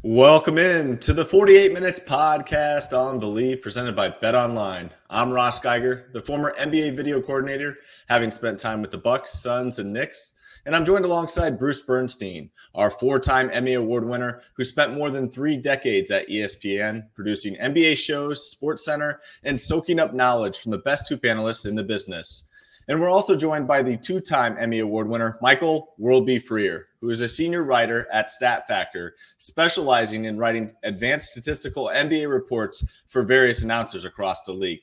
Welcome in to the 48 Minutes podcast on Believe, presented by Bet Online. I'm Ross Geiger, the former NBA video coordinator, having spent time with the Bucks, Suns, and Knicks. And I'm joined alongside Bruce Bernstein, our four-time Emmy Award winner who spent more than 3 decades at ESPN, producing NBA shows, SportsCenter, and soaking up knowledge from the best hoop analysts in the business. And we're also joined by the 2-time Emmy Award winner, Michael Worldby Freer, who is a senior writer at Stat Factor, specializing in writing advanced statistical NBA reports for various announcers across the league.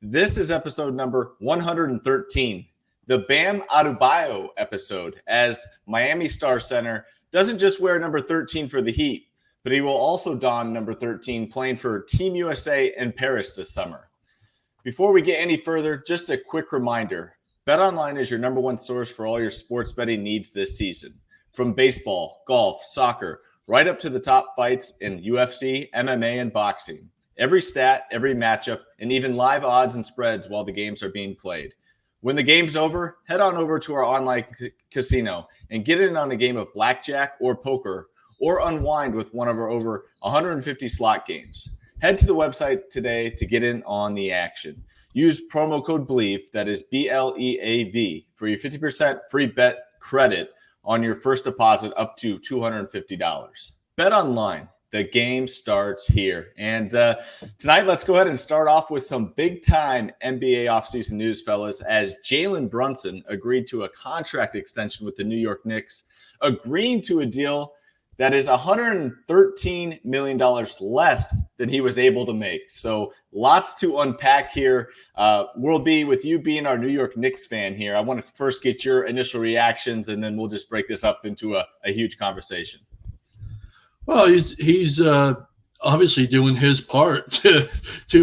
This is episode number 113, the Bam Adebayo episode, as Miami Star Center doesn't just wear number 13 for the Heat, but he will also don number 13 playing for Team USA in Paris this summer. Before we get any further, just a quick reminder. BetOnline is your number one source for all your sports betting needs this season. From baseball, golf, soccer, right up to the top fights in UFC, MMA, and boxing. Every stat, every matchup, and even live odds and spreads while the games are being played. When the game's over, head on over to our online casino and get in on a game of blackjack or poker, or unwind with one of our over 150 slot games. Head to the website today to get in on the action. Use promo code BLEAV, that is BLEAV, for your 50% free bet credit on your first deposit up to $250. Bet online. The game starts here. And tonight, let's go ahead and start off with some big-time NBA offseason news, fellas, as Jalen Brunson agreed to a contract extension with the New York Knicks, agreeing to a deal that is $113 million less than he was able to make. So lots to unpack here. Worldby, with you being our New York Knicks fan here, I want to first get your initial reactions, and then we'll just break this up into a huge conversation. Well, he's obviously doing his part to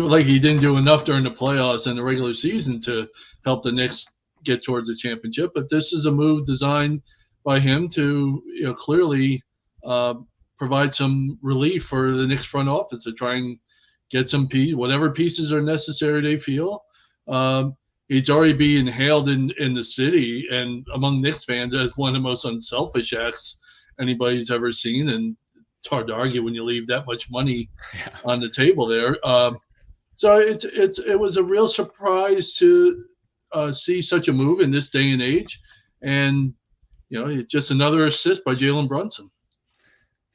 like he didn't do enough during the playoffs and the regular season to help the Knicks get towards the championship. But this is a move designed by him to clearly provide some relief for the Knicks front office to try and get some whatever pieces are necessary they feel. It's already being hailed in the city and among Knicks fans as one of the most unselfish acts anybody's ever seen. And it's hard to argue when you leave that much money on the table there. So it was a real surprise to see such a move in this day and age. And, it's just another assist by Jalen Brunson.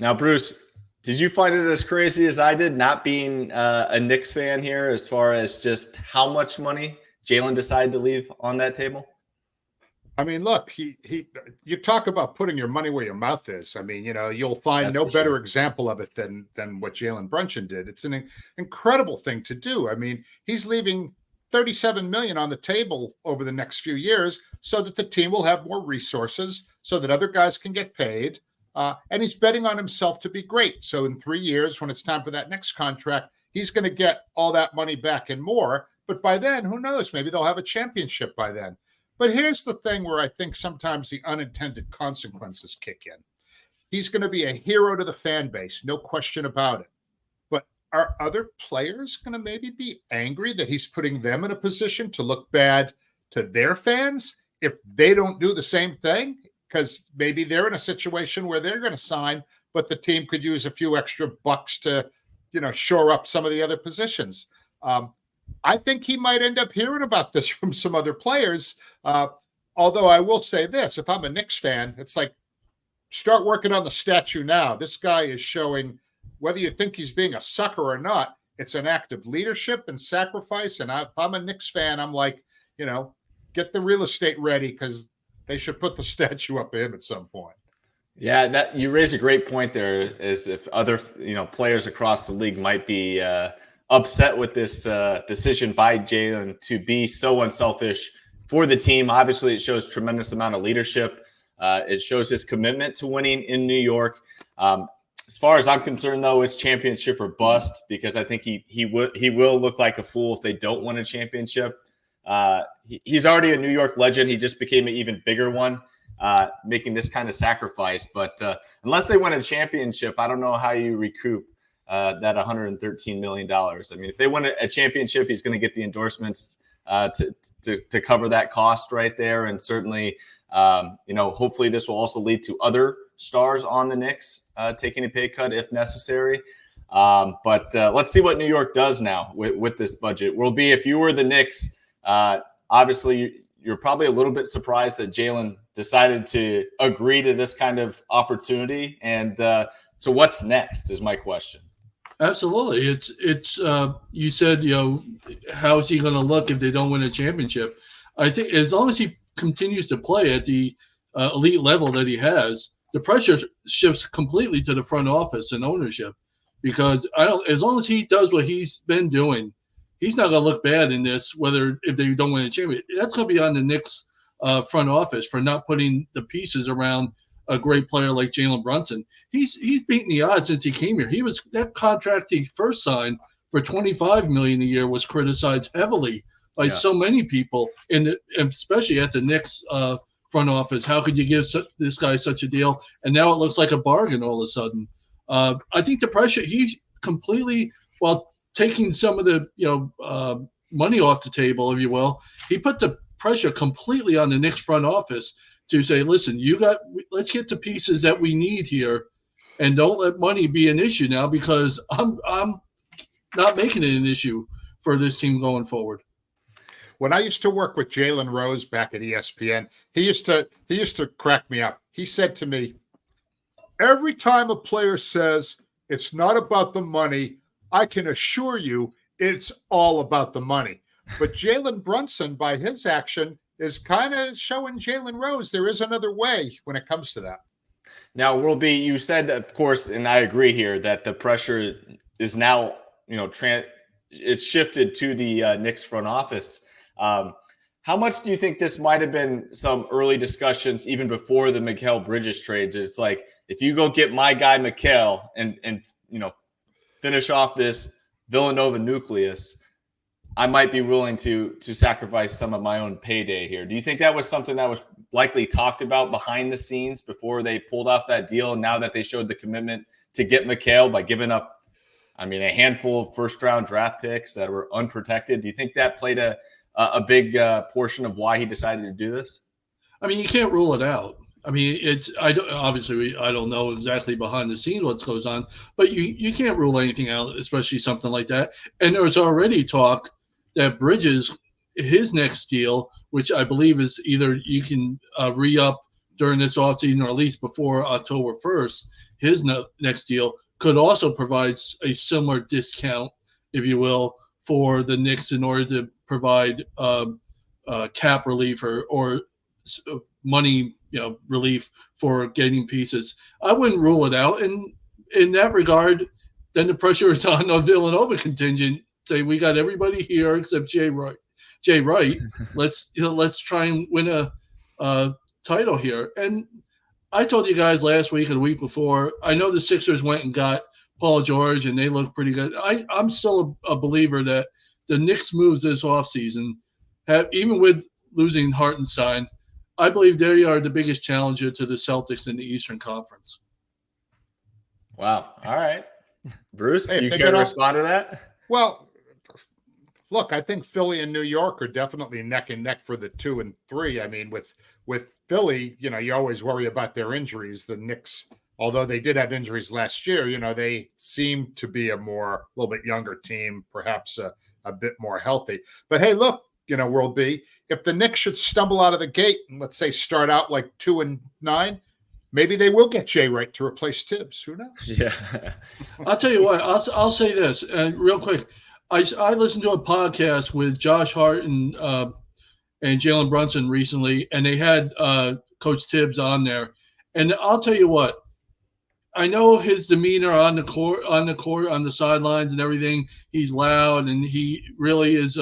Now, Bruce, did you find it as crazy as I did, not being a Knicks fan here, as far as just how much money Jalen decided to leave on that table? I mean, look, you talk about putting your money where your mouth is. I mean, you'll find That's no better sure. example of it than what Jalen Brunson did. It's an incredible thing to do. I mean, he's leaving $37 million on the table over the next few years so that the team will have more resources, so that other guys can get paid. And he's betting on himself to be great. So in 3 years, when it's time for that next contract, he's going to get all that money back and more. But by then, who knows? Maybe they'll have a championship by then. But here's the thing where I think sometimes the unintended consequences kick in. He's going to be a hero to the fan base, no question about it. But are other players going to maybe be angry that he's putting them in a position to look bad to their fans if they don't do the same thing? Because maybe they're in a situation where they're going to sign, but the team could use a few extra bucks to, shore up some of the other positions. I think he might end up hearing about this from some other players. Although I will say this, if I'm a Knicks fan, it's like, start working on the statue now. This guy is showing, whether you think he's being a sucker or not, it's an act of leadership and sacrifice. And if I'm a Knicks fan, I'm like, get the real estate ready, because they should put the statue up of him at some point. Yeah, that you raise a great point there, is if other players across the league might be upset with this decision by Jalen to be so unselfish for the team. Obviously, it shows tremendous amount of leadership. It shows his commitment to winning in New York. As far as I'm concerned, though, it's championship or bust, because I think he will look like a fool if they don't win a championship. He's already a New York legend. He just became an even bigger one, making this kind of sacrifice. But unless they win a championship, I don't know how you recoup that $113 million. I mean, if they win a championship, he's going to get the endorsements to cover that cost right there. And certainly, hopefully this will also lead to other stars on the Knicks taking a pay cut if necessary. But let's see what New York does now with this budget. Will be, if you were the Knicks, obviously you're probably a little bit surprised that Jalen decided to agree to this kind of opportunity. And so what's next is my question. Absolutely. It's you said, how is he going to look if they don't win a championship? I think as long as he continues to play at the elite level that he has, the pressure shifts completely to the front office and ownership, because as long as he does what he's been doing, he's not going to look bad in this, if they don't win a championship. That's going to be on the Knicks front office for not putting the pieces around a great player like Jalen Brunson. He's beaten the odds since he came here. That contract he first signed for $25 million a year was criticized heavily by so many people, especially at the Knicks front office. How could you give this guy such a deal? And now it looks like a bargain all of a sudden. I think the pressure, he completely, while taking some of the money off the table, if you will, he put the pressure completely on the Knicks front office to say, listen, let's get the pieces that we need here, and don't let money be an issue now, because I'm not making it an issue for this team going forward. When I used to work with Jalen Rose back at ESPN, he used to crack me up. He said to me, every time a player says it's not about the money, I can assure you it's all about the money. But Jalen Brunson, by his action, is kind of showing Jalen Rose there is another way when it comes to that. Now, you said, of course, and I agree here, that the pressure is now, it's shifted to the Knicks front office. How much do you think this might have been some early discussions even before the Mikal Bridges trades? It's like, if you go get my guy Mikal and finish off this Villanova nucleus, I might be willing to sacrifice some of my own payday here. Do you think that was something that was likely talked about behind the scenes before they pulled off that deal? And now that they showed the commitment to get Mikal by giving up, a handful of first-round draft picks that were unprotected, do you think that played a big portion of why he decided to do this? You can't rule it out. I don't know exactly behind the scenes what goes on, but you can't rule anything out, especially something like that. And there was already talk that Bridges, his next deal, which I believe is either you can re-up during this offseason or at least before October 1st, his next deal could also provide a similar discount, if you will, for the Knicks in order to provide cap relief or money relief for getting pieces. I wouldn't rule it out. And in that regard, then the pressure is on the Villanova contingent. Say, we got everybody here except Jay Wright. Let's try and win a title here. And I told you guys last week and the week before, I know the Sixers went and got Paul George and they look pretty good. I'm still a believer that the Knicks moves this offseason, even with losing Hartenstein, I believe they are the biggest challenger to the Celtics in the Eastern Conference. Wow. All right. Bruce, do you care to respond to that? Well, look, I think Philly and New York are definitely neck and neck for the 2 and 3. With Philly, you always worry about their injuries. The Knicks, although they did have injuries last year, they seem to be a little bit younger team, perhaps a bit more healthy. But hey, look, World B, if the Knicks should stumble out of the gate and let's say start out like 2-9, maybe they will get Jay Wright to replace Tibbs. Who knows? Yeah. I'll tell you what, I'll say this real quick. I listened to a podcast with Josh Hart and Jalen Brunson recently, and they had Coach Tibbs on there. And I'll tell you what, I know his demeanor on the court, on the sidelines and everything. He's loud, and he really is.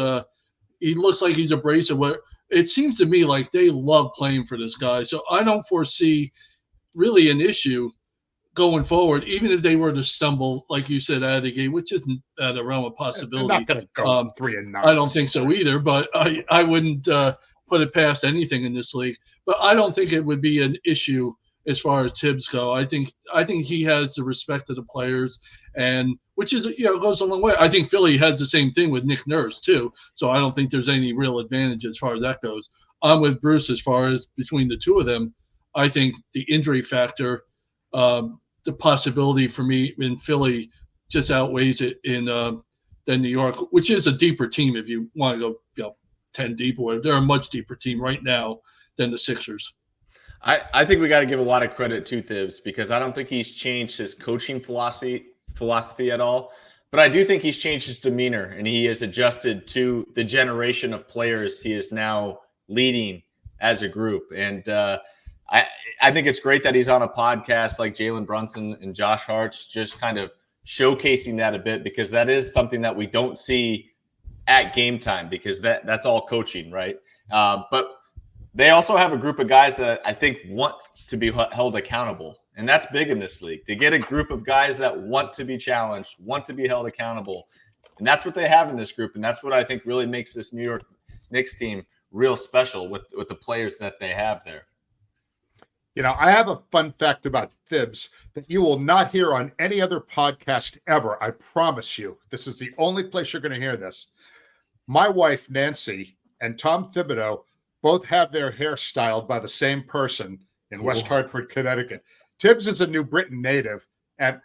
He looks like he's abrasive. It seems to me like they love playing for this guy. So I don't foresee really an issue going forward, even if they were to stumble, like you said, out of the gate, which isn't out of realm of possibility. They're not going to go 3-9. I don't think so either, but I wouldn't put it past anything in this league. But I don't think it would be an issue as far as Tibbs go. I think he has the respect of the players, and which is goes a long way. I think Philly has the same thing with Nick Nurse too. So I don't think there's any real advantage as far as that goes. I'm with Bruce as far as between the two of them. I think the injury factor the possibility for me in Philly just outweighs it in than New York, which is a deeper team if you want to go 10 deep or whatever. They're a much deeper team right now than the Sixers. I think we got to give a lot of credit to Thibs because I don't think he's changed his coaching philosophy at all. But I do think he's changed his demeanor and he has adjusted to the generation of players he is now leading as a group. And I think it's great that he's on a podcast like Jalen Brunson and Josh Hart's, just kind of showcasing that a bit, because that is something that we don't see at game time, because that's all coaching, right? But they also have a group of guys that I think want to be held accountable. And that's big in this league, to get a group of guys that want to be challenged, want to be held accountable. And that's what they have in this group. And that's what I think really makes this New York Knicks team real special with the players that they have there. You know, I have a fun fact about Thibs that you will not hear on any other podcast ever. I promise you. This is the only place you're going to hear this. My wife, Nancy, and Tom Thibodeau both have their hair styled by the same person in West Hartford, Connecticut. Tibbs is a New Britain native, and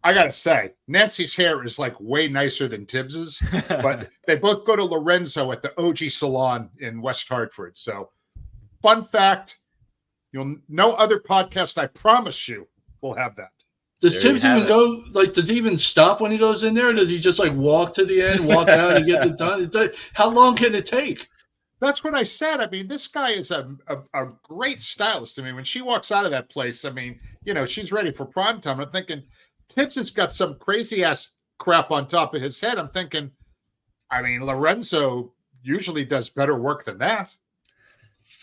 I got to say, Nancy's hair is like way nicer than Tibbs's, but they both go to Lorenzo at the OG Salon in West Hartford. So, fun fact, no other podcast, I promise you, will have that. Does Tibbs even go, does he even stop when he goes in there? Or does he just walk to the end, walk out, and gets it done? How long can it take? That's what I said. I mean, this guy is a great stylist. I mean, when she walks out of that place, I mean, she's ready for prime time. I'm thinking, Tibbs has got some crazy ass crap on top of his head. I'm thinking, I mean, Lorenzo usually does better work than that.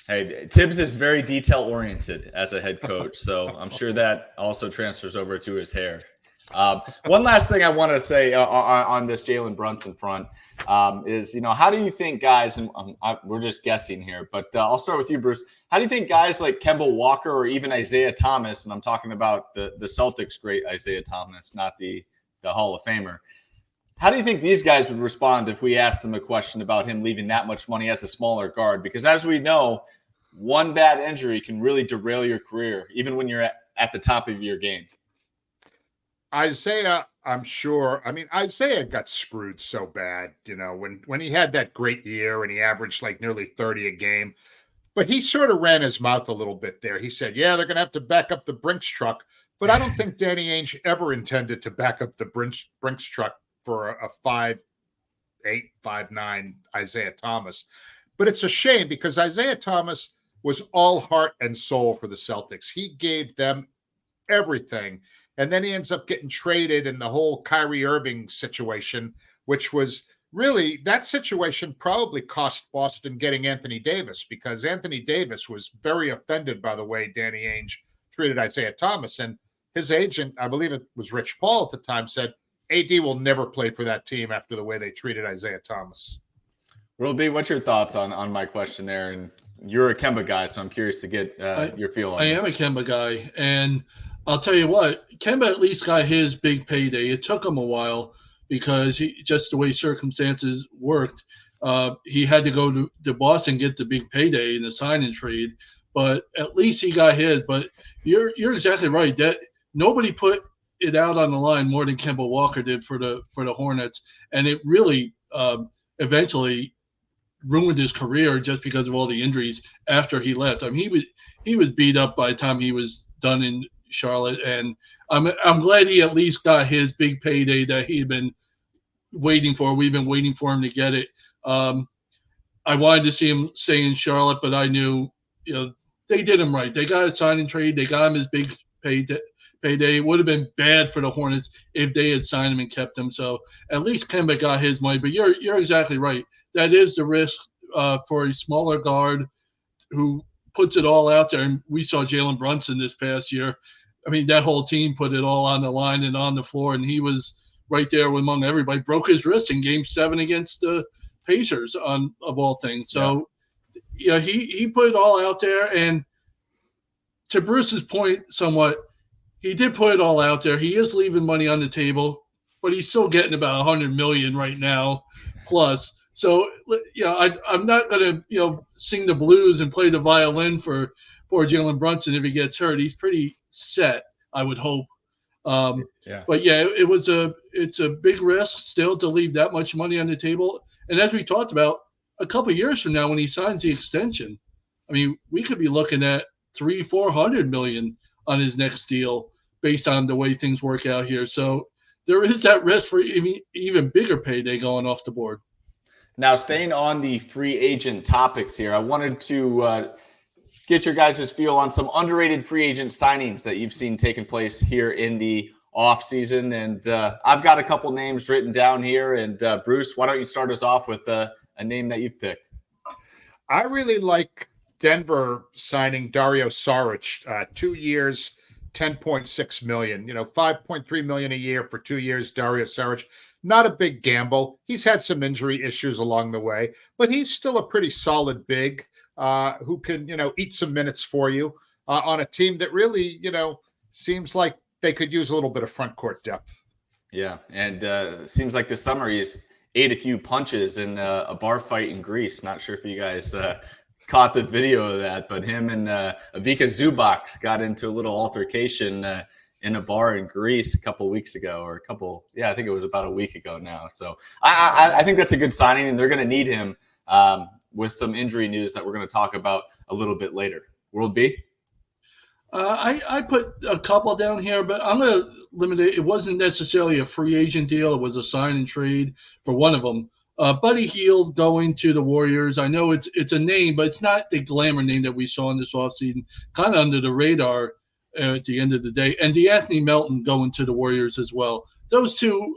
Hey, Tibbs is very detail oriented as a head coach, so I'm sure that also transfers over to his hair. One last thing I want to say on this Jalen Brunson front is, how do you think guys, and we're just guessing here, but I'll start with you, Bruce. How do you think guys like Kemba Walker or even Isaiah Thomas, and I'm talking about the Celtics great Isaiah Thomas, not the Hall of Famer, how do you think these guys would respond if we asked them a question about him leaving that much money as a smaller guard? Because as we know, one bad injury can really derail your career, even when you're at the top of your game. Isaiah, I'm sure. I mean, Isaiah got screwed so bad, when he had that great year and he averaged nearly 30 a game. But he sort of ran his mouth a little bit there. He said, yeah, they're going to have to back up the Brinks truck. But I don't think Danny Ainge ever intended to back up the Brinks truck for a 5'8", 5'9" Isaiah Thomas. But it's a shame because Isaiah Thomas was all heart and soul for the Celtics. He gave them everything. And then he ends up getting traded in the whole Kyrie Irving situation, which was really, that situation probably cost Boston getting Anthony Davis, because Anthony Davis was very offended by the way Danny Ainge treated Isaiah Thomas. And his agent, I believe it was Rich Paul at the time, said AD will never play for that team after the way they treated Isaiah Thomas. Will B, what's your thoughts on my question there? And you're a Kemba guy, so I'm curious to get your feel on it. I am a Kemba guy, and I'll tell you what, Kemba at least got his big payday. It took him a while because just the way circumstances worked, he had to go to Boston, get the big payday in the sign and trade. But at least he got his. But you're exactly right that nobody put it out on the line more than Kemba Walker did for the Hornets, and it really eventually ruined his career just because of all the injuries after he left. I mean, he was beat up by the time he was done in Charlotte, and I'm glad he at least got his big payday that he had been waiting for. We've been waiting for him to get it. I wanted to see him stay in Charlotte, but I knew they did him right. They got a sign and trade. They got him his big payday. It would have been bad for the Hornets if they had signed him and kept him. So at least Kemba got his money. But you're exactly right. That is the risk for a smaller guard who puts it all out there. And we saw Jalen Brunson this past year. I mean, that whole team put it all on the line and on the floor, and he was right there among everybody. Broke his wrist in Game 7 against the Pacers, of all things. So, he put it all out there. And to Bruce's point somewhat, he did put it all out there. He is leaving money on the table, but he's still getting about $100 million right now plus. So, I'm not going to, sing the blues and play the violin for poor Jalen Brunson if he gets hurt. He's pretty set I would hope. Yeah. But yeah, it's a big risk still to leave that much money on the table. And as we talked about, a couple of years from now, when he signs the extension, I mean, we could be looking at $300-400 million on his next deal based on the way things work out here. So there is that risk for even bigger payday going off the board. Now, staying on the free agent topics here, I wanted to get your guys' feel on some underrated free agent signings that you've seen taking place here in the offseason. And I've got a couple names written down here. And Bruce, why don't you start us off with a name that you've picked? I really like Denver signing Dario Saric, 2 years, $10.6 million. $5.3 million a year for 2 years. Dario Saric, not a big gamble. He's had some injury issues along the way, but he's still a pretty solid big who can, eat some minutes for you on a team that really, seems like they could use a little bit of front court depth. Yeah, and it seems like this summer he's ate a few punches in a bar fight in Greece. Not sure if you guys caught the video of that, but him and Ivica Zubac got into a little altercation in a bar in Greece a couple of weeks ago, I think it was about a week ago now. So I think that's a good signing, and they're going to need him with some injury news that we're going to talk about a little bit later. World B? I put a couple down here, but I'm going to limit it. It wasn't necessarily a free agent deal. It was a sign and trade for one of them. Buddy Hield going to the Warriors. I know it's a name, but it's not the glamour name that we saw in this offseason. Kind of under the radar at the end of the day. And DeAnthony Melton going to the Warriors as well. Those two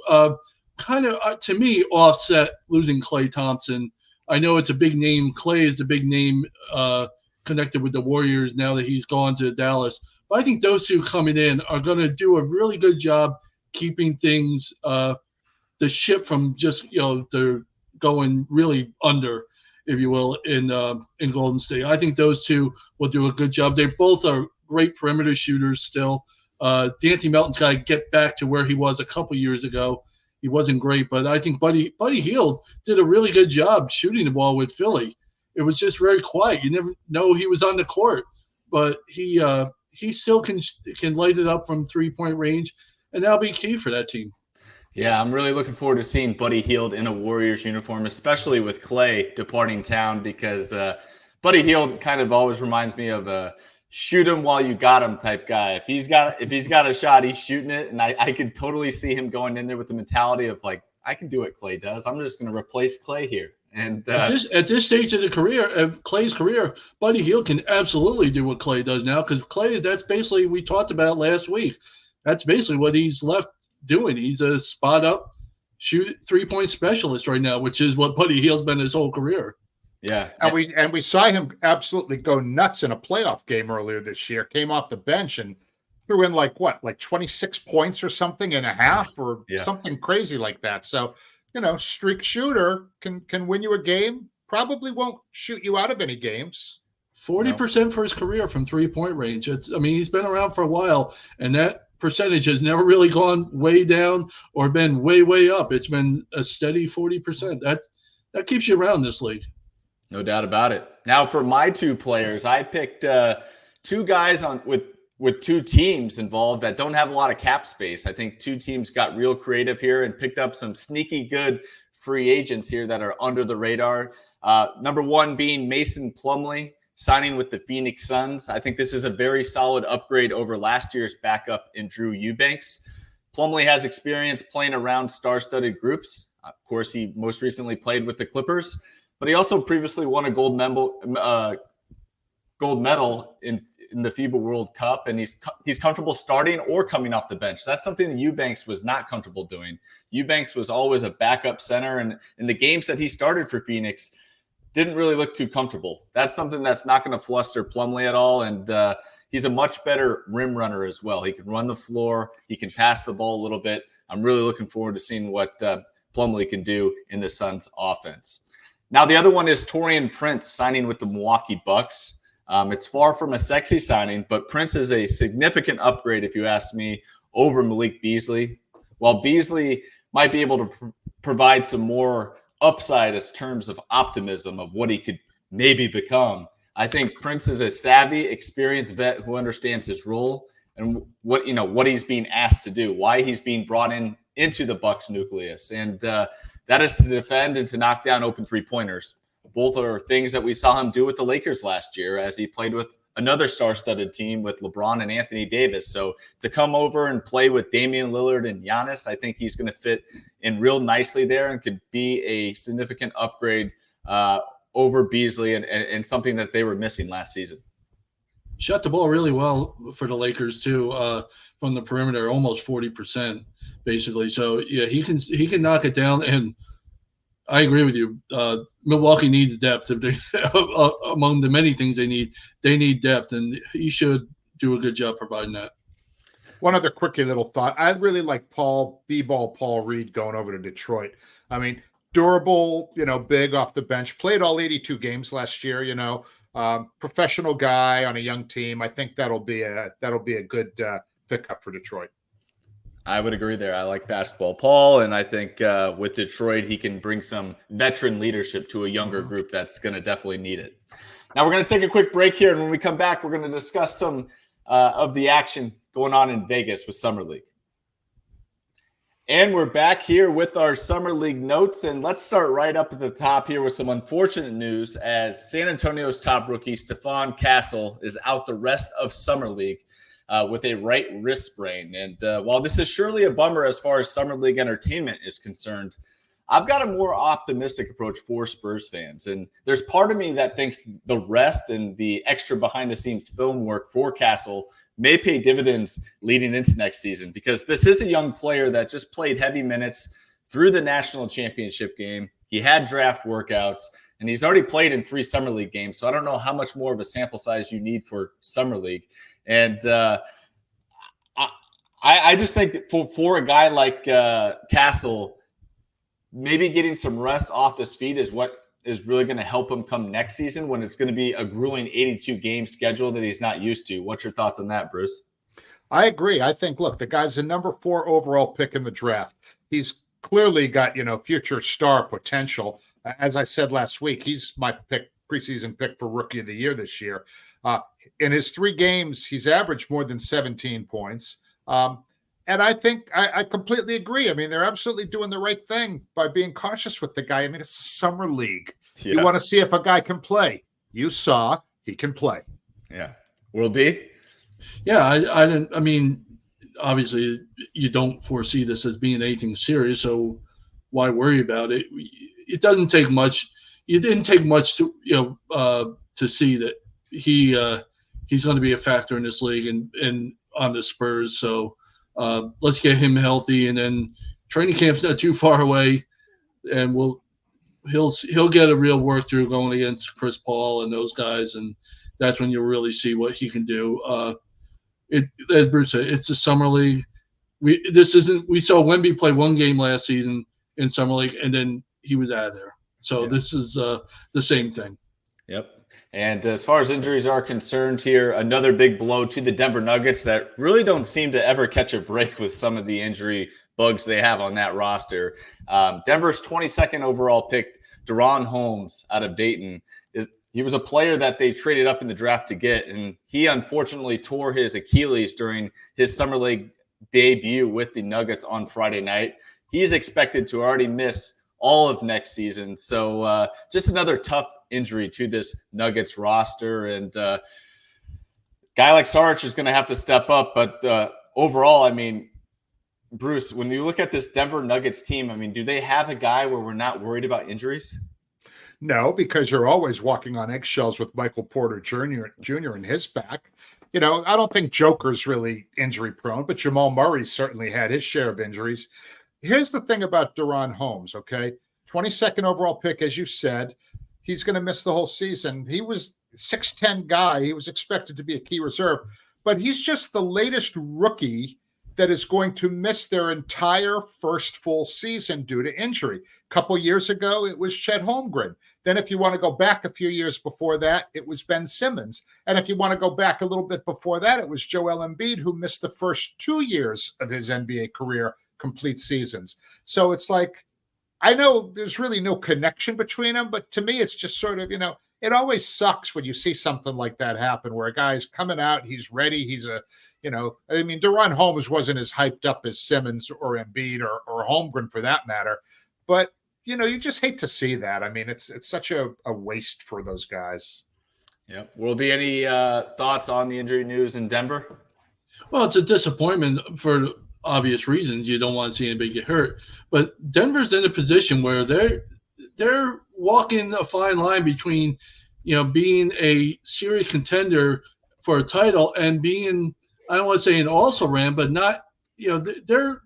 kind of, to me, offset losing Klay Thompson. I know it's a big name. Klay is the big name connected with the Warriors now that he's gone to Dallas. But I think those two coming in are going to do a really good job keeping things, the ship from just, they're going really under, if you will, in Golden State. I think those two will do a good job. They both are great perimeter shooters still. DeAnthony Melton's got to get back to where he was a couple years ago. He wasn't great, but I think Buddy Hield did a really good job shooting the ball with Philly. It was just very quiet. You never know he was on the court, but he still can light it up from 3-point range, and that'll be key for that team. Yeah, I'm really looking forward to seeing Buddy Hield in a Warriors uniform, especially with Klay departing town, because Buddy Hield kind of always reminds me of a shoot him while you got him type guy. If he's got a shot, he's shooting it, and I could totally see him going in there with the mentality of like, I can do what Klay does. I'm just going to replace Klay here. And at this stage of the career, of Klay's career, Buddy Hield can absolutely do what Klay does now, because Klay, that's basically, we talked about last week, that's basically what he's left doing. He's a spot up shoot 3-point specialist right now, which is what Buddy Hield's been his whole career. Yeah, and we saw him absolutely go nuts in a playoff game earlier this year. Came off the bench and threw in like 26 points or something and a half or something crazy like that. So, streak shooter can win you a game. Probably won't shoot you out of any games. 40% for his career from 3-point range. He's been around for a while, and that percentage has never really gone way down or been way, way up. It's been a steady 40%. That keeps you around this league. No doubt about it. Now, for my two players, I picked two guys with two teams involved that don't have a lot of cap space. I think two teams got real creative here and picked up some sneaky good free agents here that are under the radar. Number one being Mason Plumlee, signing with the Phoenix Suns. I think this is a very solid upgrade over last year's backup in Drew Eubanks. Plumlee has experience playing around star-studded groups. Of course, he most recently played with the Clippers, but he also previously won a gold medal in the FIBA World Cup, and he's comfortable starting or coming off the bench. That's something that Eubanks was not comfortable doing. Eubanks was always a backup center, and in the games that he started for Phoenix, didn't really look too comfortable. That's something that's not going to fluster Plumlee at all, and he's a much better rim runner as well. He can run the floor. He can pass the ball a little bit. I'm really looking forward to seeing what Plumlee can do in the Suns offense. Now, the other one is Taurean Prince signing with the Milwaukee Bucks. It's far from a sexy signing, but Prince is a significant upgrade, if you ask me, over Malik Beasley. While Beasley might be able to provide some more upside as terms of optimism of what he could maybe become, I think Prince is a savvy, experienced vet who understands his role. and what he's being asked to do, why he's being brought into the Bucks nucleus, and that is to defend and to knock down open 3-pointers. Both are things that we saw him do with the Lakers last year as he played with another star-studded team with LeBron and Anthony Davis. So to come over and play with Damian Lillard and Giannis, I think he's going to fit in real nicely there and could be a significant upgrade over Beasley and something that they were missing last season. Shot the ball really well for the Lakers too, from the perimeter, almost 40% basically. So yeah, he can knock it down. And I agree with you. Milwaukee needs depth. If they among the many things they need depth, and he should do a good job providing that. One other quickie little thought. I really like Paul Reed going over to Detroit. I mean, durable, big off the bench, played all 82 games last year, professional guy on a young team. I think that'll be a good pickup for Detroit. I would agree there. I like basketball Paul, and I think with Detroit, he can bring some veteran leadership to a younger group that's going to definitely need it. Now we're going to take a quick break here, and when we come back, we're going to discuss some of the action going on in Vegas with Summer League. And we're back here with our Summer League notes, and let's start right up at the top here with some unfortunate news as San Antonio's top rookie, Stephon Castle, is out the rest of Summer League with a right wrist sprain. And while this is surely a bummer as far as Summer League entertainment is concerned, I've got a more optimistic approach for Spurs fans. And there's part of me that thinks the rest and the extra behind-the-scenes film work for Castle may pay dividends leading into next season, because this is a young player that just played heavy minutes through the national championship game. He had draft workouts, and he's already played in 3 Summer League games. So I don't know how much more of a sample size you need for Summer League. And I just think that for a guy like Castle, maybe getting some rest off his feet is what is really going to help him come next season when it's going to be a grueling 82-game schedule that he's not used to. What's your thoughts on that, Bruce? I agree. I think, look, the guy's the number 4 overall pick in the draft. He's clearly got, future star potential. As I said last week, he's my preseason pick for Rookie of the Year this year. In his 3 games, he's averaged more than 17 points. And I think I completely agree. I mean, they're absolutely doing the right thing by being cautious with the guy. I mean, it's a summer league. Yeah. You want to see if a guy can play. You saw he can play. Yeah. Will be? Yeah, I mean, obviously you don't foresee this as being anything serious, so why worry about it? It doesn't take much. It didn't take much to to see that he's going to be a factor in this league and on the Spurs. So let's get him healthy, and then training camp's not too far away, and he'll get a real work through going against Chris Paul and those guys, and that's when you'll really see what he can do. As Bruce said, it's a summer league. We saw Wemby play 1 game last season in summer league, and then he was out of there. So This is the same thing. Yep. And as far as injuries are concerned here, another big blow to the Denver Nuggets that really don't seem to ever catch a break with some of the injury bugs they have on that roster. Denver's 22nd overall pick, Deron Holmes out of Dayton, he was a player that they traded up in the draft to get, and he unfortunately tore his Achilles during his Summer League debut with the Nuggets on Friday night. He is expected to already miss all of next season. So just another tough injury to this Nuggets roster. And guy like Saric is going to have to step up. But overall, I mean, Bruce, when you look at this Denver Nuggets team, I mean, do they have a guy where we're not worried about injuries? No, because you're always walking on eggshells with Michael Porter Jr. in his back. I don't think Joker's really injury prone, but Jamal Murray certainly had his share of injuries. Here's the thing about Deron Holmes, okay? 22nd overall pick, as you said. He's going to miss the whole season. He was 6'10" guy. He was expected to be a key reserve, but he's just the latest rookie that is going to miss their entire first full season due to injury. A couple years ago, it was Chet Holmgren. Then if you want to go back a few years before that, it was Ben Simmons. And if you want to go back a little bit before that, it was Joel Embiid, who missed the first 2 years of his NBA career, complete seasons. So it's like, I know there's really no connection between them, but to me, it's just sort of, it always sucks when you see something like that happen where a guy's coming out, he's ready, he's DeRon Holmes wasn't as hyped up as Simmons or Embiid or Holmgren for that matter. But, you just hate to see that. I mean, it's such a waste for those guys. Yeah. Will there be any thoughts on the injury news in Denver? Well, it's a disappointment for obvious reasons. You don't want to see anybody get hurt. But Denver's in a position where they're walking a fine line between, being a serious contender for a title and being, I don't want to say an also-ran, but not, they're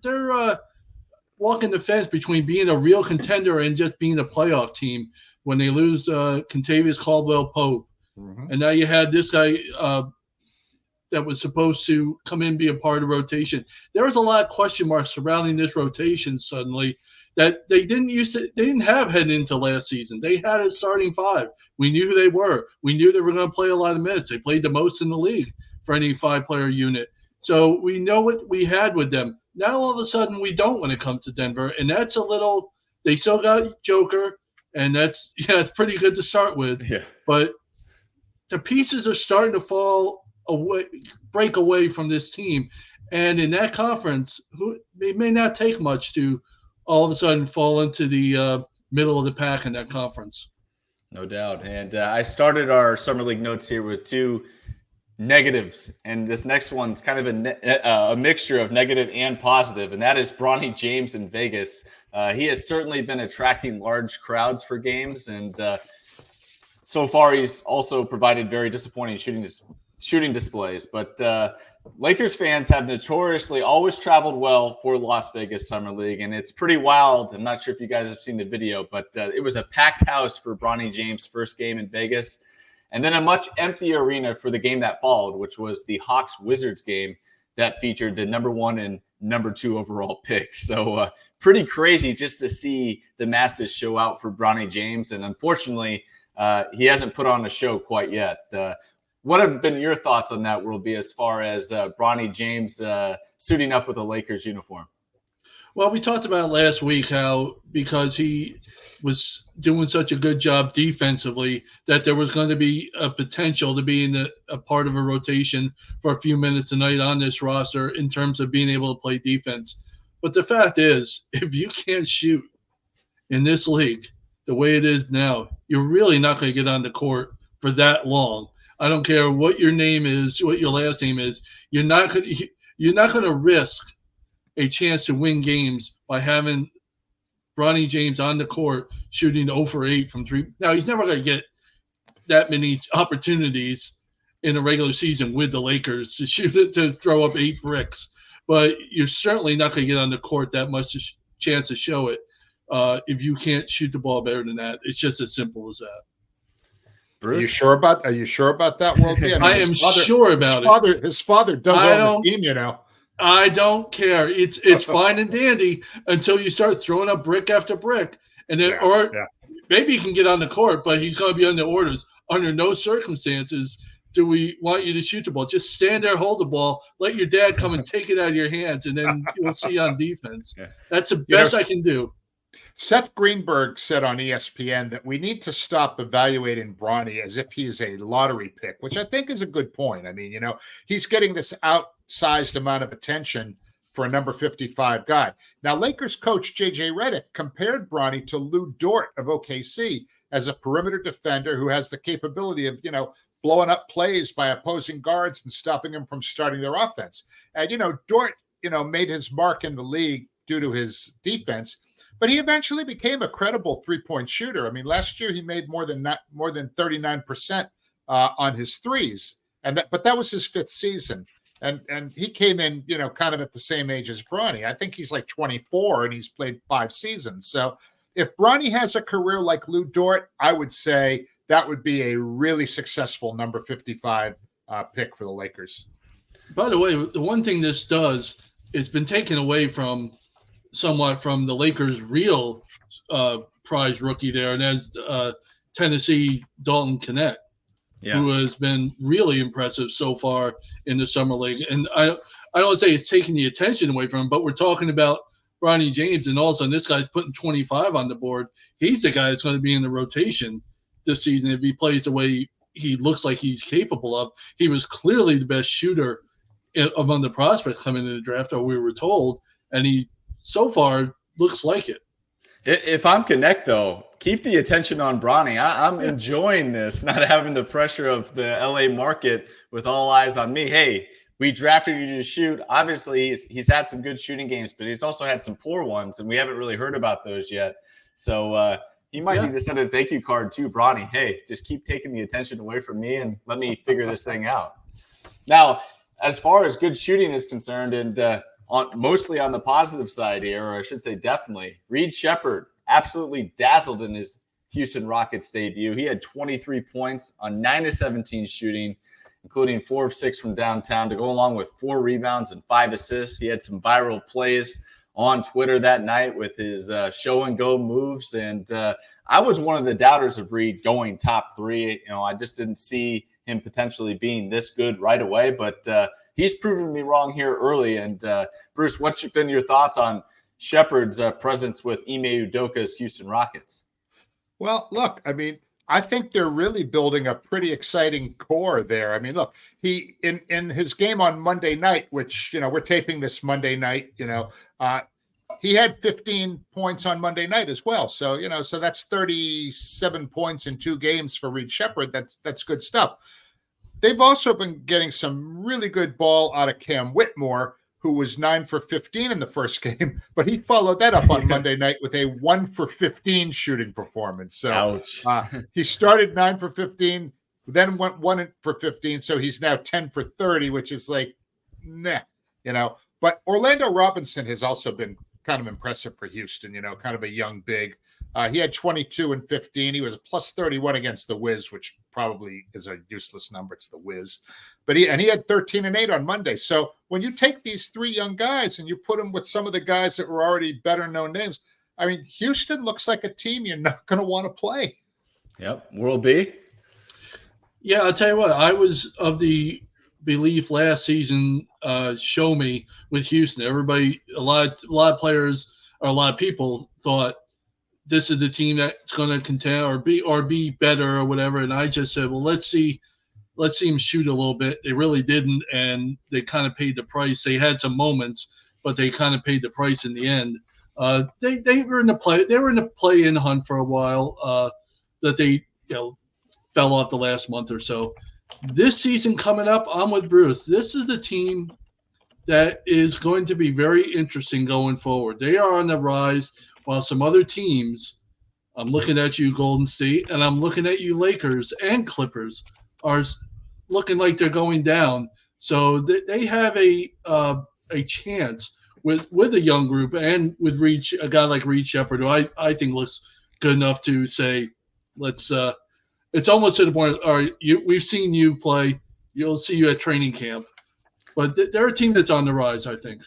walking the fence between being a real contender and just being a playoff team when they lose Kentavious Caldwell-Pope. Mm-hmm. And now you had this guy that was supposed to come in and be a part of rotation. There was a lot of question marks surrounding this rotation suddenly that they didn't have heading into last season. They had a starting five. We knew who they were. We knew they were going to play a lot of minutes. They played the most in the league for any five-player unit. So we know what we had with them. Now all of a sudden we don't when it comes to Denver, and that's they still got Joker, and it's pretty good to start with. Yeah. But the pieces are starting to break away from this team. And in that conference, it may not take much to all of a sudden fall into the middle of the pack in that conference. No doubt. And I started our Summer League notes here with two negatives. And this next one's kind of a mixture of negative and positive. And that is Bronny James in Vegas. He has certainly been attracting large crowds for games. And so far, he's also provided very disappointing shooting displays. But Lakers fans have notoriously always traveled well for Las Vegas Summer League, and it's pretty wild. I'm not sure if you guys have seen the video, but it was a packed house for Bronny James' first game in Vegas, and then a much emptier arena for the game that followed, which was the Hawks-Wizards game that featured the number 1 and number 2 overall picks. So pretty crazy just to see the masses show out for Bronny James, and unfortunately, he hasn't put on a show quite yet. What have been your thoughts on that, World B, as far as Bronny James suiting up with a Lakers uniform? Well, we talked about last week how because he was doing such a good job defensively that there was going to be a potential to be in a part of a rotation for a few minutes a night on this roster in terms of being able to play defense. But the fact is, if you can't shoot in this league the way it is now, you're really not going to get on the court for that long. I don't care what your name is, what your last name is. You're not going to risk a chance to win games by having Bronny James on the court shooting 0 for 8 from 3. Now, he's never going to get that many opportunities in a regular season with the Lakers to shoot it, to throw up 8 bricks. But you're certainly not going to get on the court that much chance to show it if you can't shoot the ball better than that. It's just as simple as that. Bruce? Are you sure about that, World? I am sure about it. His father does own the team, I don't care. It's fine and dandy until you start throwing up brick after brick, and then maybe he can get on the court, but he's going to be under orders. Under no circumstances do we want you to shoot the ball. Just stand there, hold the ball, let your dad come and take it out of your hands, and then you'll see on defense. Yeah. That's the best I can do. Seth Greenberg said on ESPN that we need to stop evaluating Bronny as if he's a lottery pick, which I think is a good point. I mean, he's getting this outsized amount of attention for a number 55 guy. Now, Lakers coach J.J. Redick compared Bronny to Lou Dort of OKC as a perimeter defender who has the capability of, blowing up plays by opposing guards and stopping them from starting their offense. And, Dort, made his mark in the league due to his defense. But he eventually became a credible three-point shooter. I mean, last year he made more than 39% on his threes, but that was his 5th season, and he came in, kind of at the same age as Bronny. I think he's like 24, and he's played 5 seasons. So if Bronny has a career like Lou Dort, I would say that would be a really successful number 55 pick for the Lakers. By the way, the one thing this does, it's been taken away somewhat from the Lakers' real prize rookie there, and that's Tennessee Dalton Knecht, who has been really impressive so far in the Summer League. And I don't want to say it's taking the attention away from him, but we're talking about Bronny James, and all of a sudden this guy's putting 25 on the board. He's the guy that's going to be in the rotation this season, if he plays the way he looks like he's capable of. He was clearly the best shooter among the prospects coming into the draft, or we were told, and he so far looks like it. If I'm Connect, though, keep the attention on Bronny. I'm enjoying this, not having the pressure of the LA market with all eyes on me. Hey, we drafted you to shoot. Obviously, he's had some good shooting games, but he's also had some poor ones, and we haven't really heard about those yet. So he might need to send a thank you card to Bronny. Hey, just keep taking the attention away from me and let me figure this thing out. Now, as far as good shooting is concerned, and mostly on the positive side here, or I should say definitely, Reed Sheppard absolutely dazzled in his Houston Rockets debut. He had 23 points on 9 of 17 shooting, including 4 of 6 from downtown, to go along with 4 rebounds and 5 assists. He had some viral plays on Twitter that night with his show and go moves. And I was one of the doubters of Reed going top 3. I just didn't see him potentially being this good right away, but he's proven me wrong here early. And Bruce, what's been your thoughts on Sheppard's presence with Ime Udoka's Houston Rockets? Well, look, I mean, I think they're really building a pretty exciting core there. I mean, look, he in his game on Monday night, which, we're taping this Monday night, he had 15 points on Monday night as well. So, so that's 37 points in 2 games for Reed Sheppard. That's good stuff. They've also been getting some really good ball out of Cam Whitmore, who was 9 for 15 in the first game, but he followed that up on Monday night with a 1 for 15 shooting performance. So he started 9 for 15, then went 1 for 15. So he's now 10 for 30, which is like, nah, but Orlando Robinson has also been kind of impressive for Houston, kind of a young big. He had 22 and 15. He was a plus 31 against the Wiz, which probably is a useless number. It's the Wiz. But he had 13 and 8 on Monday. So when you take these 3 young guys and you put them with some of the guys that were already better known names, I mean, Houston looks like a team you're not going to want to play. Yep. World B. Yeah, I'll tell you what, I was of the belief last season, show me with Houston. Everybody, a lot of players or a lot of people thought this is the team that's going to contend or be better or whatever. And I just said, well, let's see them shoot a little bit. They really didn't, and they kind of paid the price. They had some moments, but they kind of paid the price in the end. They were in the play. They were in the play-in hunt for a while. That they fell off the last month or so. This season coming up, I'm with Bruce. This is the team that is going to be very interesting going forward. They are on the rise, while some other teams, I'm looking at you, Golden State, and I'm looking at you, Lakers and Clippers, are looking like they're going down. So they have a chance with a young group and with a guy like Reed Sheppard, who I think looks good enough to say, let's it's almost to the point, all right, we've seen you play. You'll see you at training camp. But they're a team that's on the rise, I think.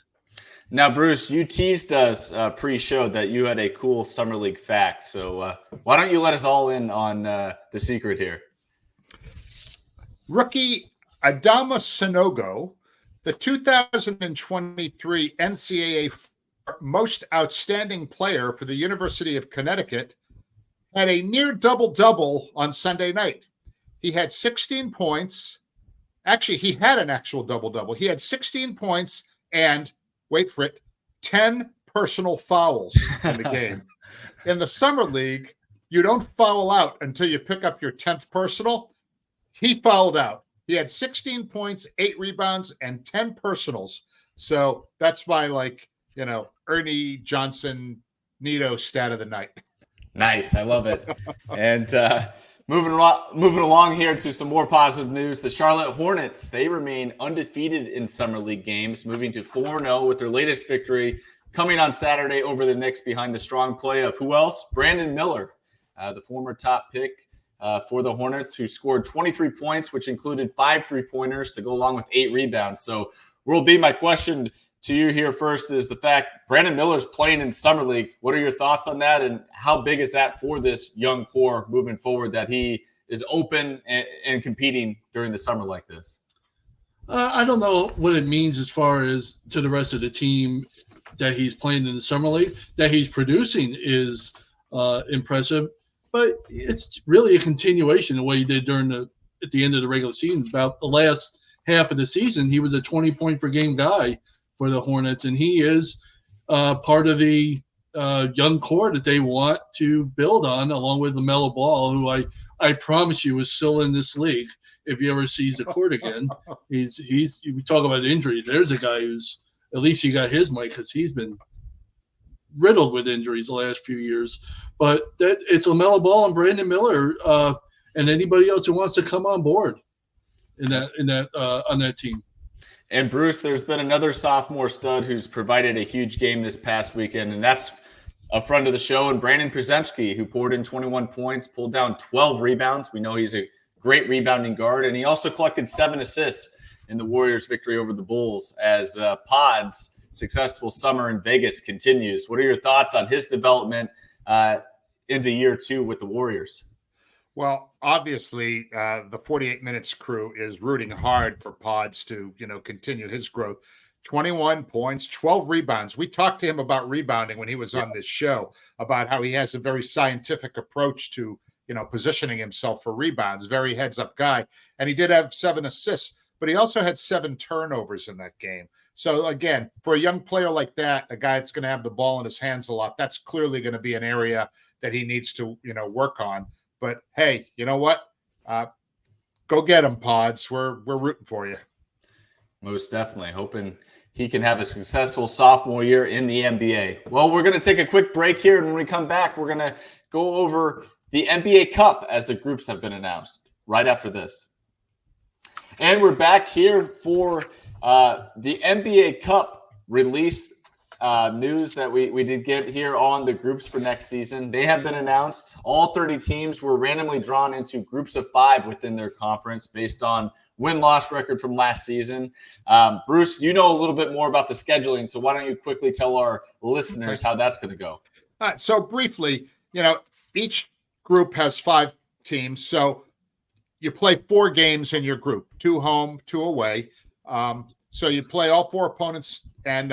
Now, Bruce, you teased us pre-show that you had a cool Summer League fact. So why don't you let us all in on the secret here? Rookie Adama Sanogo, the 2023 NCAA Most Outstanding Player for the University of Connecticut, had a near double-double on Sunday night. He had 16 points. Actually, he had an actual double-double. He had 16 points and, wait for it, 10 personal fouls in the game. In the Summer League, you don't foul out until you pick up your 10th personal. He fouled out. He had 16 points, 8 rebounds, and 10 personals. So that's my, Ernie Johnson Nito stat of the night. Nice. I love it. And moving along here to some more positive news, the Charlotte Hornets, they remain undefeated in Summer League games, moving to 4-0 with their latest victory coming on Saturday over the Knicks behind the strong play of who else? Brandon Miller, the former top pick for the Hornets, who scored 23 points, which included 5 3-pointers to go along with 8 rebounds. So World B, my question to you here first is the fact Brandon Miller's playing in Summer League. What are your thoughts on that, and how big is that for this young core moving forward, that he is open and competing during the summer like this? I don't know what it means as far as to the rest of the team that he's playing in the Summer League. That he's producing is impressive. but it's really a continuation of what he did at the end of the regular season. About the last half of the season, he was a 20-point per game guy for the Hornets, and he is part of the young core that they want to build on, along with LaMelo Ball, who I promise you is still in this league. If he ever sees the court again, we talk about injuries. There's a guy who's at least he got his mic because he's been riddled with injuries the last few years. But it's LaMelo Ball and Brandon Miller and anybody else who wants to come on board on that team. And Bruce, there's been another sophomore stud who's provided a huge game this past weekend, and that's a friend of the show, and Brandin Podziemski, who poured in 21 points, pulled down 12 rebounds. We know he's a great rebounding guard, and he also collected 7 assists in the Warriors' victory over the Bulls as Pod's successful summer in Vegas continues. What are your thoughts on his development into year 2 with the Warriors? Well, obviously, the 48 Minutes crew is rooting hard for Pods to, continue his growth. 21 points, 12 rebounds. We talked to him about rebounding when he was on this show, about how he has a very scientific approach to, positioning himself for rebounds, very heads-up guy. And he did have 7 assists, but he also had 7 turnovers in that game. So, again, for a young player like that, a guy that's going to have the ball in his hands a lot, that's clearly going to be an area that he needs to, work on. But, hey, you know what? Go get him, Pods. We're rooting for you. Most definitely. Hoping he can have a successful sophomore year in the NBA. Well, we're going to take a quick break here, and when we come back, we're going to go over the NBA Cup as the groups have been announced right after this. And we're back here for the NBA Cup release news that we did get here on the groups for next season. They have been announced. All 30 teams were randomly drawn into groups of 5 within their conference based on win-loss record from last season. Bruce, you know a little bit more about the scheduling, so why don't you quickly tell our listeners how that's going to go? So briefly, each group has 5 teams. So you play 4 games in your group, 2 home, 2 away. So you play all 4 opponents, and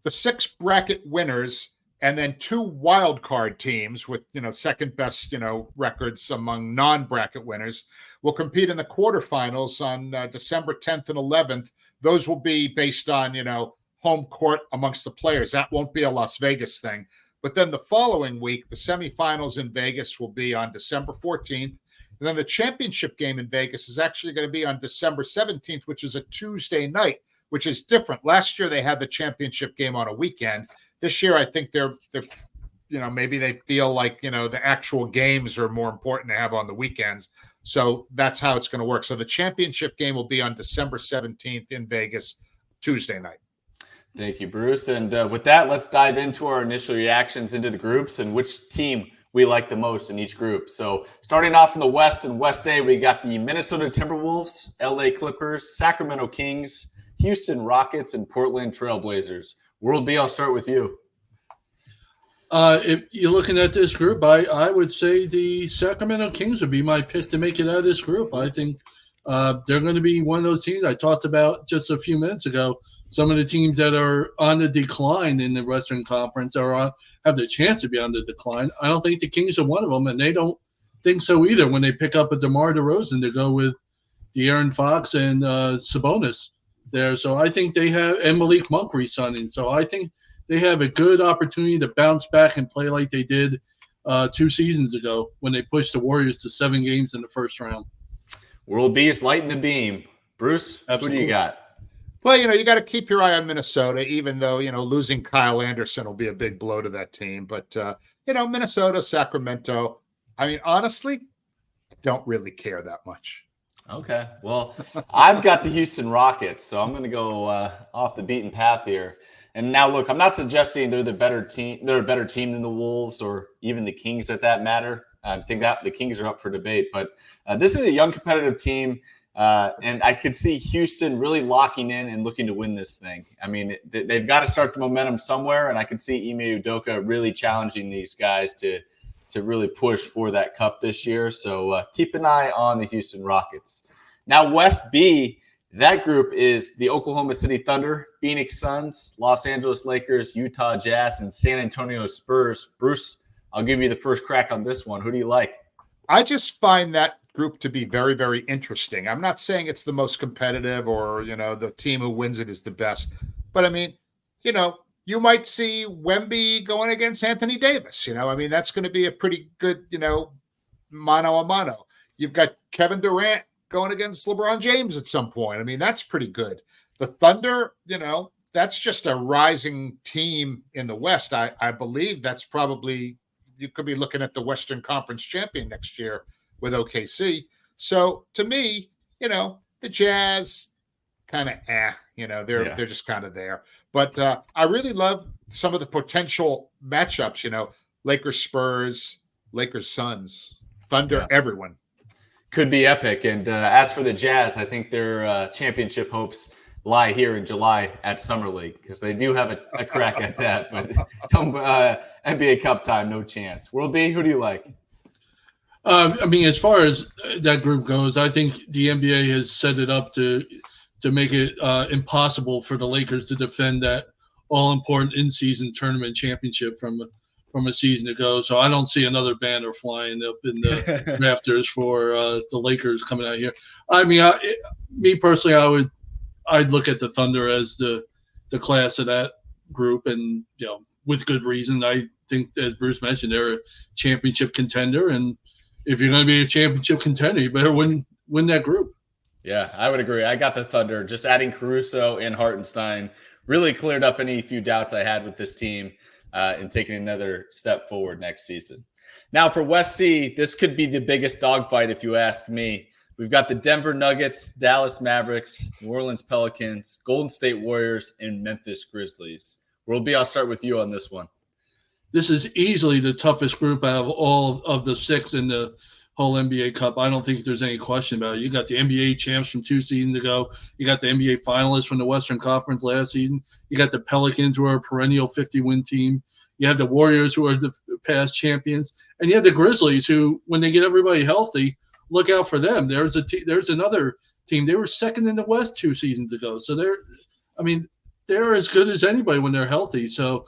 the 6 bracket winners and then 2 wild card teams with, second best, records among non-bracket winners will compete in the quarterfinals on December 10th and 11th. Those will be based on, home court amongst the players. That won't be a Las Vegas thing. But then the following week, the semifinals in Vegas will be on December 14th. And then the championship game in Vegas is actually going to be on December 17th, which is a Tuesday night, which is different. Last year, they had the championship game on a weekend. This year, I think they're maybe they feel like, the actual games are more important to have on the weekends. So that's how it's going to work. So the championship game will be on December 17th in Vegas, Tuesday night. Thank you, Bruce. And with that, let's dive into our initial reactions into the groups and which team we like the most in each group. So starting off in the West and West A, we got the Minnesota Timberwolves, LA Clippers, Sacramento Kings, Houston Rockets, and Portland Trailblazers. World B, I'll start with you. If you're looking at this group, I would say the Sacramento Kings would be my pick to make it out of this group. I think they're going to be one of those teams I talked about just a few minutes ago. Some of the teams that are on the decline in the Western Conference have the chance to be on the decline. I don't think the Kings are one of them, and they don't think so either when they pick up a DeMar DeRozan to go with De'Aaron Fox and Sabonis there. So I think they have – and Malik Monk re-signing. So I think they have a good opportunity to bounce back and play like they did 2 seasons ago when they pushed the Warriors to 7 games in the first round. World B is lighting the beam. Bruce, Absolutely. Who do you got? Well, you got to keep your eye on Minnesota, even though, losing Kyle Anderson will be a big blow to that team. But, Minnesota, Sacramento, I mean, honestly, I don't really care that much. Okay. Well, I've got the Houston Rockets, so I'm going to go off the beaten path here. And now, look, I'm not suggesting they're the better team. They're a better team than the Wolves or even the Kings at that matter. I think that the Kings are up for debate. But this is a young competitive team. And I could see Houston really locking in and looking to win this thing. I mean, they've got to start the momentum somewhere, and I could see Ime Udoka really challenging these guys to really push for that cup this year. So keep an eye on the Houston Rockets. Now, West B, that group is the Oklahoma City Thunder, Phoenix Suns, Los Angeles Lakers, Utah Jazz, and San Antonio Spurs. Bruce, I'll give you the first crack on this one. Who do you like? I just find that group to be very, very interesting. I'm not saying it's the most competitive or, the team who wins it is the best. But, I mean, you might see Wemby going against Anthony Davis. That's going to be a pretty good, mano a mano. You've got Kevin Durant going against LeBron James at some point. That's pretty good. The Thunder, that's just a rising team in the West. I believe that's probably, you could be looking at the Western Conference champion next year with OKC. So to me, the Jazz kind of, they're just kind of there. But I really love some of the potential matchups, Lakers Spurs, Lakers Suns, Thunder, everyone. Could be epic. And as for the Jazz, I think their championship hopes lie here in July at Summer League, because they do have a crack at that. But come NBA Cup time, no chance. World B, who do you like? As far as that group goes, I think the NBA has set it up to make it impossible for the Lakers to defend that all-important in-season tournament championship from a season ago. So I don't see another banner flying up in the rafters for the Lakers coming out here. Me personally, I'd look at the Thunder as the class of that group, and with good reason. I think, as Bruce mentioned, they're a championship contender, and if you're going to be a championship contender, you better win that group. Yeah, I would agree. I got the Thunder. Just adding Caruso and Hartenstein really cleared up any few doubts I had with this team and taking another step forward next season. Now for West C, this could be the biggest dogfight if you ask me. We've got the Denver Nuggets, Dallas Mavericks, New Orleans Pelicans, Golden State Warriors, and Memphis Grizzlies. World B, I'll start with you on this one. This is easily the toughest group out of all of the six in the whole NBA Cup. I don't think there's any question about it. You got the NBA champs from 2 seasons ago. You got the NBA finalists from the Western Conference last season. You got the Pelicans, who are a perennial 50-win team. You have the Warriors, who are the past champions. And you have the Grizzlies, who, when they get everybody healthy, look out for them. There's another team. They were second in the West 2 seasons ago. So they're as good as anybody when they're healthy. So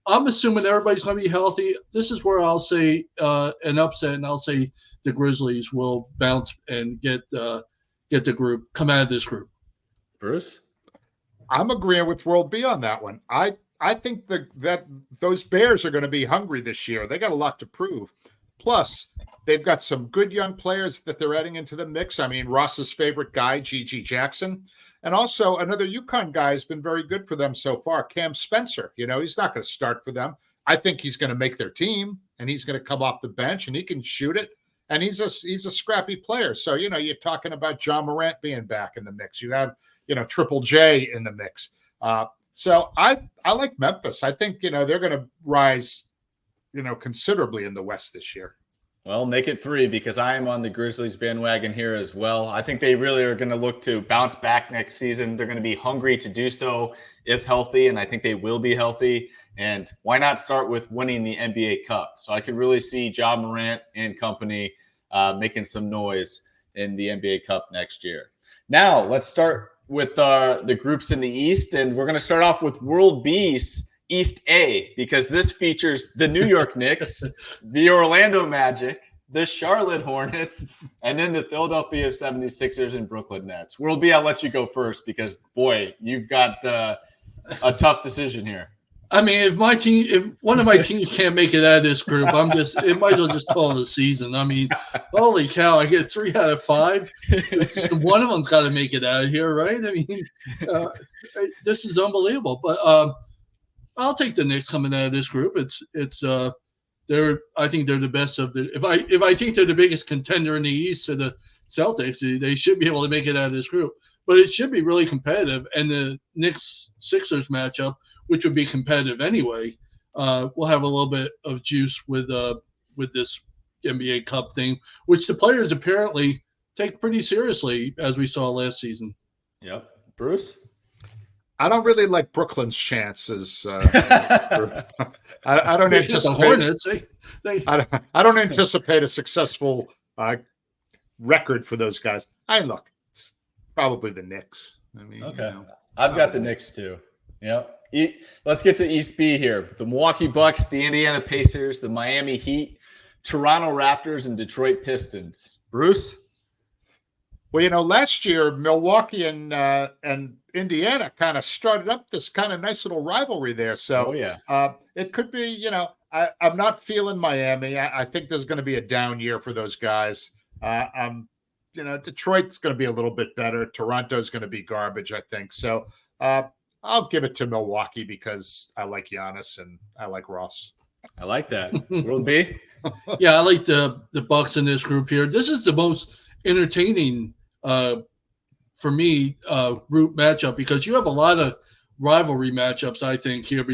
I'm assuming everybody's going to be healthy. This is where I'll say an upset, and I'll say the Grizzlies will bounce and get the group, come out of this group. Bruce? I'm agreeing with World B on that one. I think that those Bears are going to be hungry this year. They got a lot to prove. Plus, they've got some good young players that they're adding into the mix. Ross's favorite guy, G.G. Jackson. And also another UConn guy has been very good for them so far, Cam Spencer. He's not going to start for them. I think he's going to make their team, and he's going to come off the bench, and he can shoot it. And he's a scrappy player. So, you're talking about John Morant being back in the mix. You have, Triple J in the mix. So I like Memphis. I think, they're going to rise, considerably in the West this year. Well, make it 3, because I am on the Grizzlies bandwagon here as well. I think they really are going to look to bounce back next season. They're going to be hungry to do so if healthy, and I think they will be healthy. And why not start with winning the NBA Cup? So I could really see John Morant and company making some noise in the NBA Cup next year. Now, let's start with the groups in the East, and we're going to start off with World B's East A, because this features the New York Knicks, the Orlando Magic, the Charlotte Hornets, and then the Philadelphia 76ers and Brooklyn Nets. World B, I'll let you go first, because, boy, you've got a tough decision here. If one of my teams can't make it out of this group, it might as well just call it a season. Holy cow, I get 3 out of 5. It's just one of them's got to make it out of here, right? This is unbelievable. But I'll take the Knicks coming out of this group. I think they're the best of the. If I think they're the biggest contender in the East to the Celtics, they should be able to make it out of this group. But it should be really competitive, and the Knicks-Sixers matchup, which would be competitive anyway, will have a little bit of juice with this NBA Cup thing, which the players apparently take pretty seriously, as we saw last season. Yep. Bruce? I don't really like Brooklyn's chances. I don't anticipate the Hornets. I don't anticipate a successful record for those guys. Look, it's probably the Knicks. Okay. I've got the Knicks too. Yep. Let's get to East B here. The Milwaukee Bucks, the Indiana Pacers, the Miami Heat, Toronto Raptors, and Detroit Pistons. Bruce? Well, last year, Milwaukee and Indiana kind of started up this kind of nice little rivalry there. So it could be, I'm not feeling Miami. I think there's going to be a down year for those guys. Detroit's going to be a little bit better. Toronto's going to be garbage, I think. So I'll give it to Milwaukee because I like Giannis and I like Ross. I like that. World B? Yeah, I like the Bucks in this group here. This is the most entertaining for me group matchup because you have a lot of rivalry matchups, I think, here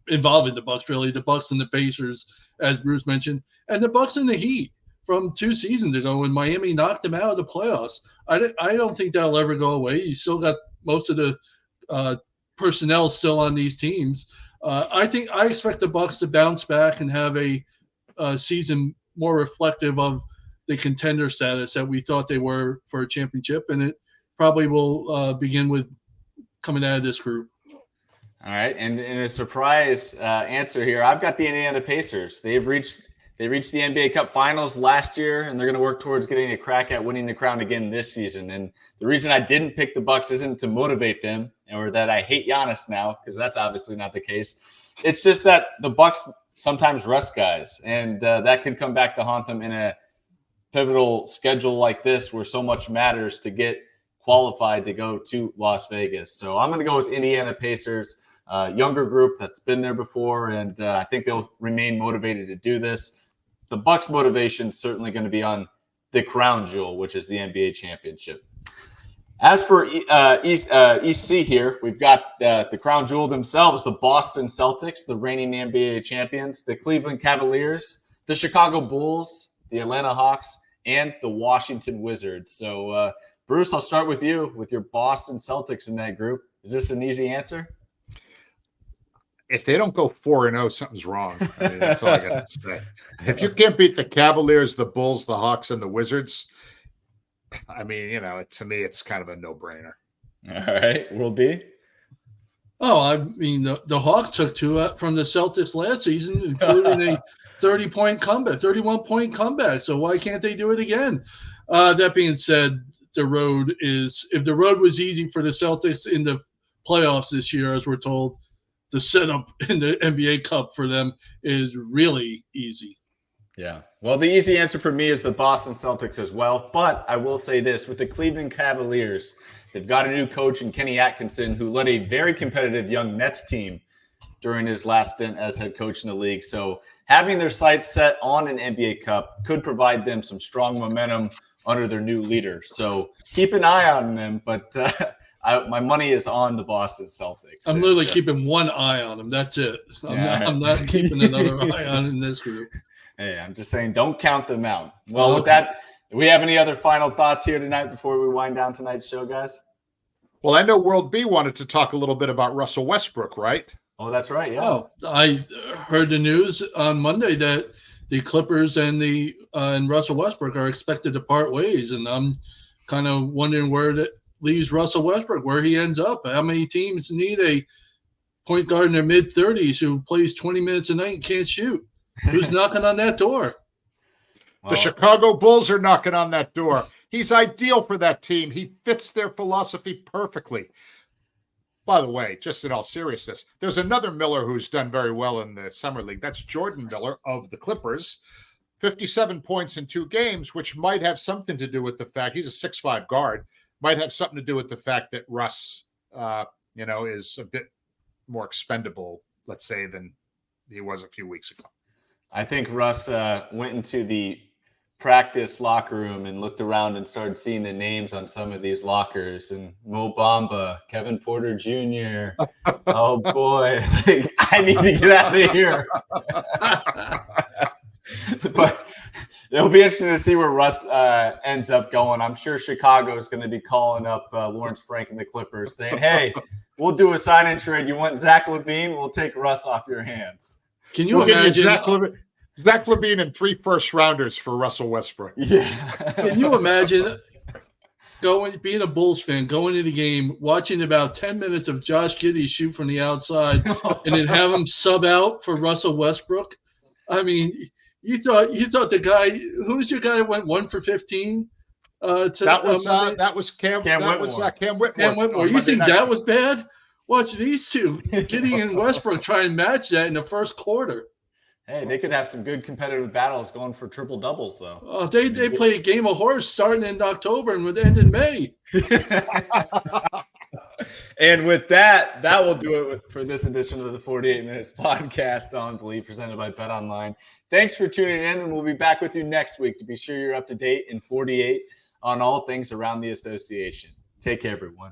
involving the Bucks, really, the Bucks and the Pacers, as Bruce mentioned, and the Bucks and the Heat from 2 seasons ago when Miami knocked them out of the playoffs. I don't think that'll ever go away. You still got most of the personnel still on these teams. I expect the Bucks to bounce back and have a season more reflective of the contender status that we thought they were for a championship, and it probably will begin with coming out of this group. All right, and in a surprise answer here, I've got the Indiana Pacers. They reached the NBA Cup Finals last year, and they're going to work towards getting a crack at winning the crown again this season. And the reason I didn't pick the Bucks isn't to motivate them or that I hate Giannis now, because that's obviously not the case. It's just that the Bucks sometimes rest guys, and that could come back to haunt them in a pivotal schedule like this where so much matters to get qualified to go to Las Vegas. So I'm going to go with Indiana Pacers, younger group that's been there before, and I think they'll remain motivated to do this. The Bucks' motivation is certainly going to be on the crown jewel, which is the NBA championship. As for East C here, we've got the crown jewel themselves, the Boston Celtics, the reigning NBA champions, the Cleveland Cavaliers, the Chicago Bulls, the Atlanta Hawks, and the Washington Wizards. So, Bruce, I'll start with you with your Boston Celtics in that group. Is this an easy answer? If they don't go 4-0, something's wrong. I mean, that's all I got to say. If you can't beat the Cavaliers, the Bulls, the Hawks, and the Wizards, I mean, to me, it's kind of a no-brainer. All right, World B? Oh, I mean, the Hawks took 2 from the Celtics last season, including a 31-point comeback. So why can't they do it again? That being said, if the road was easy for the Celtics in the playoffs this year, as we're told, the setup in the NBA Cup for them is really easy. Yeah. Well, the easy answer for me is the Boston Celtics as well. But I will say this, with the Cleveland Cavaliers, they've got a new coach in Kenny Atkinson who led a very competitive young Nets team during his last stint as head coach in the league. So having their sights set on an NBA Cup could provide them some strong momentum under their new leader. So keep an eye on them, but my money is on the Boston Celtics. I'm literally keeping one eye on them. That's it. I'm not keeping another eye on in this group. Hey, I'm just saying, don't count them out. Well, with that, do we have any other final thoughts here tonight before we wind down tonight's show, guys? Well, I know World B wanted to talk a little bit about Russell Westbrook, right? Oh, that's right. Yeah. Oh, I heard the news on Monday that the Clippers and Russell Westbrook are expected to part ways, and I'm kind of wondering where that leaves Russell Westbrook, where he ends up. How many teams need a point guard in their mid-30s who plays 20 minutes a night and can't shoot? Who's knocking on that door? The Chicago Bulls are knocking on that door. He's ideal for that team. He fits their philosophy perfectly. By the way, just in all seriousness, there's another Miller who's done very well in the Summer League. That's Jordan Miller of the Clippers. 57 points in 2 games, which might have something to do with the fact he's a 6'5" guard, might have something to do with the fact that Russ, is a bit more expendable, let's say, than he was a few weeks ago. I think Russ went into the practice locker room and looked around and started seeing the names on some of these lockers, and Mo Bamba, Kevin Porter Jr. Oh boy, I need to get out of here. But it'll be interesting to see where Russ ends up going. I'm sure Chicago is going to be calling up Lawrence Frank and the Clippers saying, hey, we'll do a sign-in trade. You want Zach LaVine? We'll take Russ off your hands. Can you imagine Zach LaVine and 3 first-rounders for Russell Westbrook? Yeah. Can you imagine being a Bulls fan, going to the game, watching about 10 minutes of Josh Giddey shoot from the outside, and then have him sub out for Russell Westbrook. I mean, you thought the guy, who's your guy that went 1 for 15? That was Cam Whitmore. Cam Whitmore. You think that was bad? Watch these two, Giddey and Westbrook, try and match that in the first quarter. Hey, they could have some good competitive battles going for triple doubles, though. They play a game of horse starting in October and would end in May. And with that will do it for this edition of the 48 Minutes podcast on Believe, presented by Bet Online. Thanks for tuning in, and we'll be back with you next week to be sure you're up to date in 48 on all things around the association. Take care, everyone.